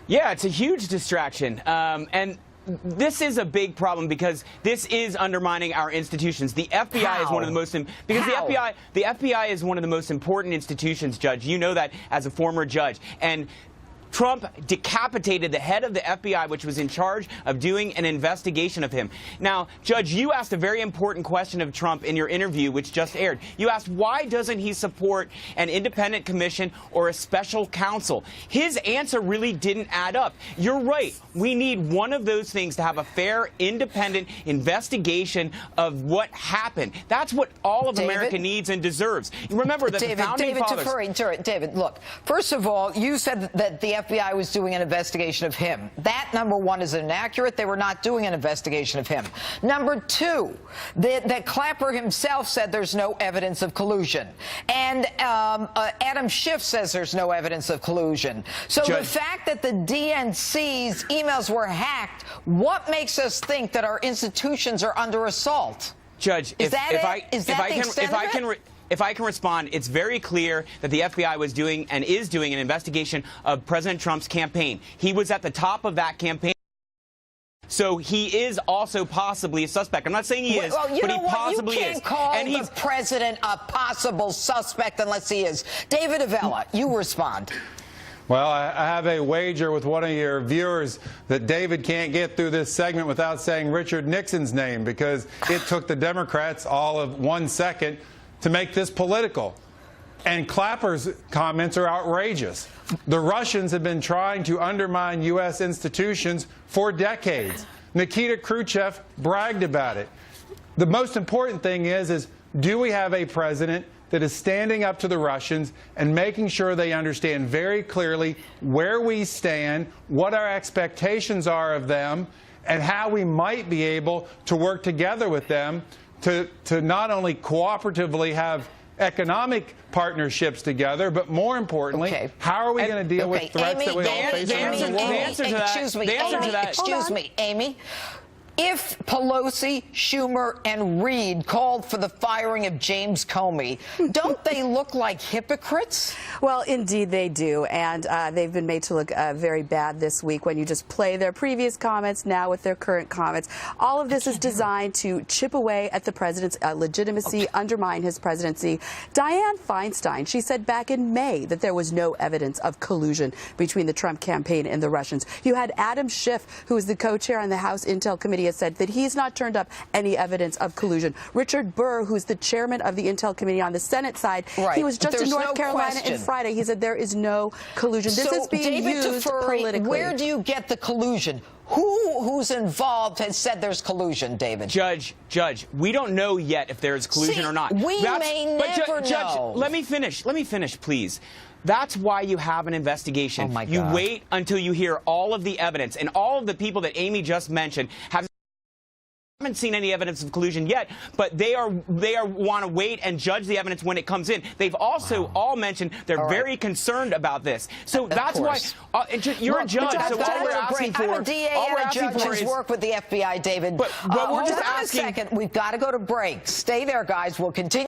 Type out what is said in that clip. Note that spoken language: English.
Yeah, it's a huge distraction. And this is a big problem because this is undermining our institutions. The FBI is one of the most because the FBI is one of the most important institutions, Judge. You know that as a former judge. And Trump decapitated the head of the FBI, which was in charge of doing an investigation of him. Now, Judge, you asked a very important question of Trump in your interview, which just aired. You asked, why doesn't he support an independent commission or a special counsel? His answer really didn't add up. You're right. We need one of those things to have a fair, independent investigation of what happened. That's what all of America needs and deserves. Remember that the founding fathers... David, look, first of all, you said that the FBI was doing an investigation of him. That, number one, is inaccurate. They were not doing an investigation of him. Number two, that Clapper himself said there's no evidence of collusion. And Adam Schiff says there's no evidence of collusion. So the fact that the DNC's emails were hacked, what makes us think that our institutions are under assault? Judge, if I can respond, it's very clear that the FBI was doing and is doing an investigation of President Trump's campaign. He was at the top of that campaign. So he is also possibly a suspect. I'm not saying he is, but he possibly is. You can't call the president a possible suspect unless he is. David Avella, you respond. Well, I have a wager with one of your viewers that David can't get through this segment without saying Richard Nixon's name, because it took the Democrats all of 1 second to make this political. And Clapper's comments are outrageous. The Russians have been trying to undermine U.S. institutions for decades. Nikita Khrushchev bragged about it. The most important thing is do we have a president that is standing up to the Russians and making sure they understand very clearly where we stand, what our expectations are of them, and how we might be able to work together with them to not only cooperatively have economic partnerships together, but more importantly, how are we going to deal with threats that we all face around the world? Excuse me, Amy. If Pelosi, Schumer, and Reid called for the firing of James Comey, don't they look like hypocrites? Well, indeed they do, and they've been made to look very bad this week when you just play their previous comments now with their current comments. All of this is designed to chip away at the president's legitimacy, undermine his presidency. Dianne Feinstein, she said back in May that there was no evidence of collusion between the Trump campaign and the Russians. You had Adam Schiff, who is the co-chair on the House Intel Committee, has said that he's not turned up any evidence of collusion. Richard Burr, who's the chairman of the Intel Committee on the Senate side, he was just in North Carolina on Friday. He said there is no collusion. This is being used politically. Where do you get the collusion? Who's involved has said there's collusion, David? Judge, we don't know yet if there's collusion or not. We may never know. Judge, let me finish, please. That's why you have an investigation. Oh my God. You wait until you hear all of the evidence, and all of the people that Amy just mentioned haven't seen any evidence of collusion yet, but they want to wait and judge the evidence when it comes in. They've also all mentioned they're very concerned about this. So that's why you're a judge. So all we're asking for, I'm a DA and a judge who's worked with the FBI, David. But we're just asking. Hold on a second. We've got to go to break. Stay there, guys. We'll continue.